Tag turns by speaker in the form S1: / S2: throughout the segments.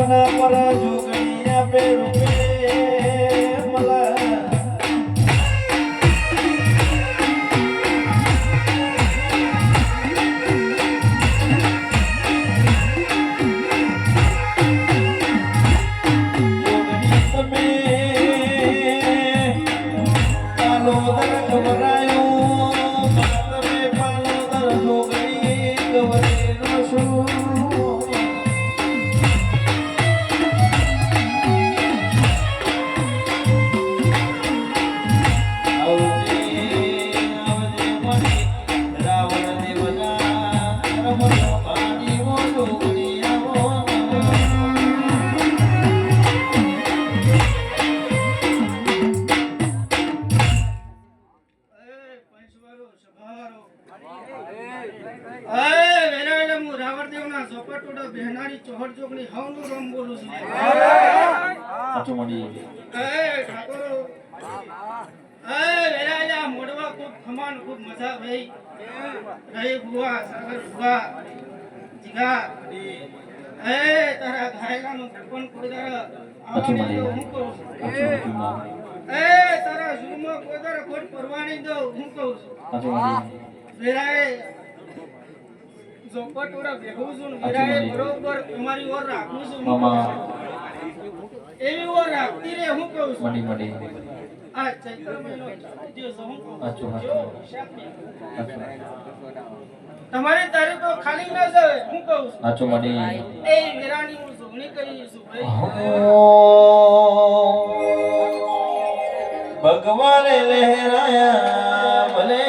S1: ના પર જોગણીયા પે રૂપે મલા બરોબર તમારી ઓર રાખું છું એવી ઓર રાખતી રે હું કહું છું મડી આ ચૈત્ર મહિનો દિવસો હું તમારી તારીખો ખાલી ન જાય હું કહું છું આચો મડી એ વેરાની હું જોગણી કરી છું ભાઈ ભગવાને લહેરાયા ભલે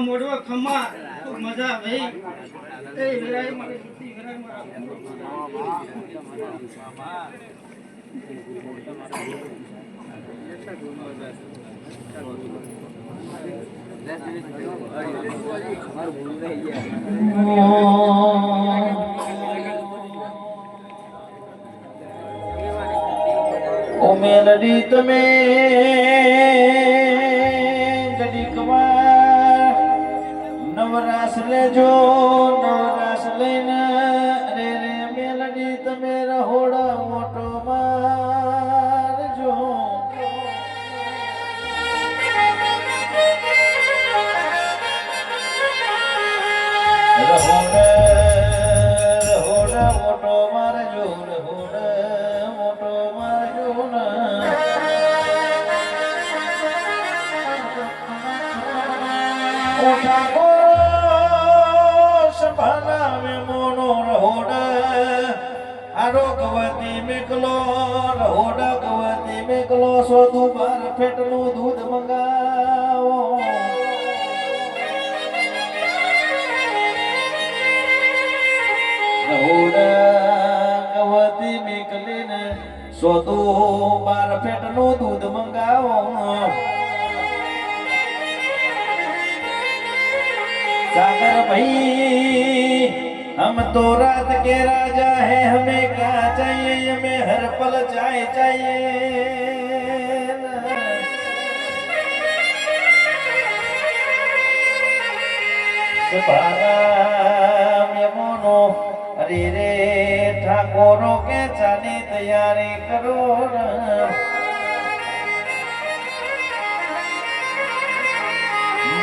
S1: મોડવા ખમ્મા ખૂબ મજા ભાઈ એ વિરાય મને સુતી વિરાય મારા ઓ મેલડી તમે નવરાશ લેજો નવરાશ લઈને રે રે મેલડી તમે રહોડા મોટો મારજો રહોડા મોટો મારજો રહોડા મોટો મારજો ઓઠા ભાનાવે મોનો રહોડ આરોગવતી મેકલો રહોડ ગવતી મેકલો સોધુ બાર ફેટનું દૂધ મંગાવો રહોડ ગવતી મેકલીને સોધુ બાર ફેટનું દૂધ મંગાવો सागर भाई हम तो रात के राजा हैं हमें क्या चाहिए हमें हर पल चाय चाहिए સભાના મેમોનો અરે રે ઠાકોરો કે ચાની તૈયારી કરો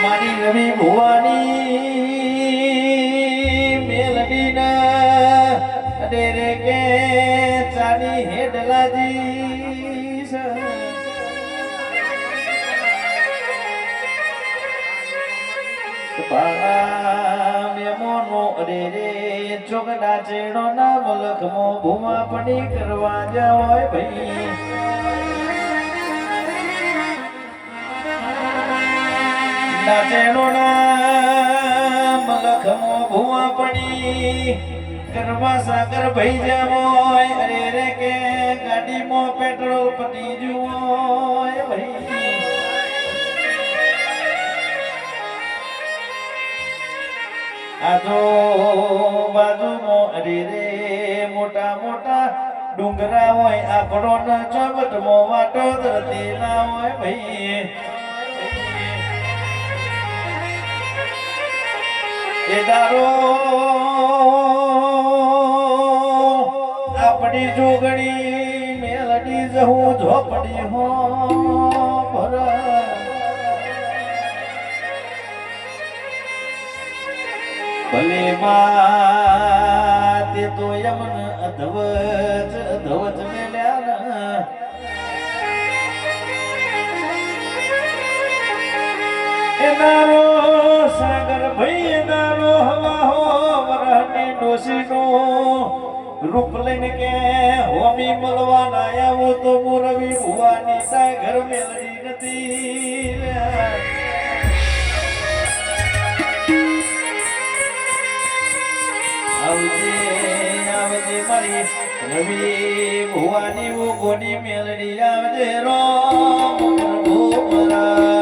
S1: મારી રવિ ભુવાની મેલડીના અરે રે કે ચાની હેડલાજી મેમોનો અરે રે ચોગડા ચેડો ના મલખમો ભૂમા પડી કરવા જાવ ભાઈ નાચેડો ના મલખમો ભૂમા પડી કરવા સાગર ભાઈ જાવો અરે રે કે ગાડીમાં પેટ્રોલ પતી જુઓ ભાઈ આજો બાજુમાં અરે રે મોટા મોટા ડુંગરા હોય આપણો ન ચોબટમો વાટો ધરતી ના હોય ભાઈ એ દારો આપણી જોગણી મેલડી જહું ઝોપડી હો ભલે માં તે તો યમન અધવચ અધવચ મેલ્યા એનારો સાગર ભાઈ એનારો હવા હો વરહની ડોસીનો રૂપ લઈને કે હોમી મળવાના આવો તો મોરવી ભુવાની સાગર મેલડી નથી આવજે આવજે મારી રવિ ભુવાની વો ગોની મેલડી આવજે રો ભોમરા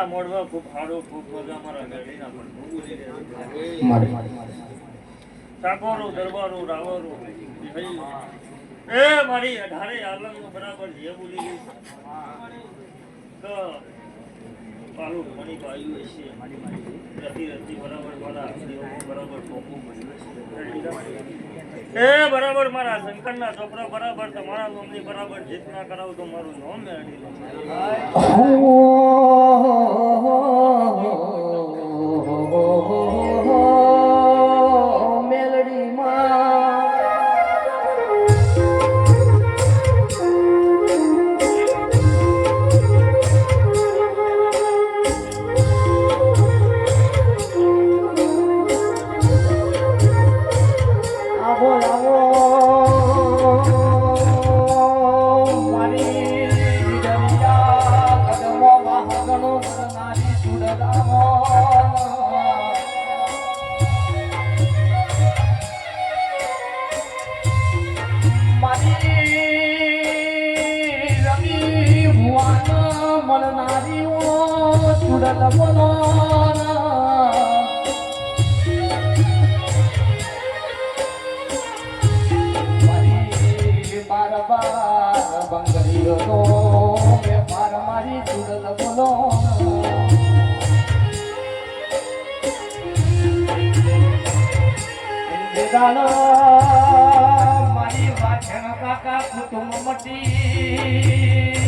S1: મોડવા ખૂબ હારો ખૂબ મજા મારા મેળીના પણ ઠાકોરો દરબારો રાવરો એ મારી 18 આલમનો બરાબર જે બોલી ગઈ તો પાલું મણી પાયું છે રતી રતી બરાબર મારા દેવો બરાબર ટોપું એ બરાબર મારા શંકરના ચોપરા બરાબર તમારા નામની બરાબર જીત ના કરાવ તો મારું નામ મેળવી મારી વાછણ કાકા કુટુંબ મટી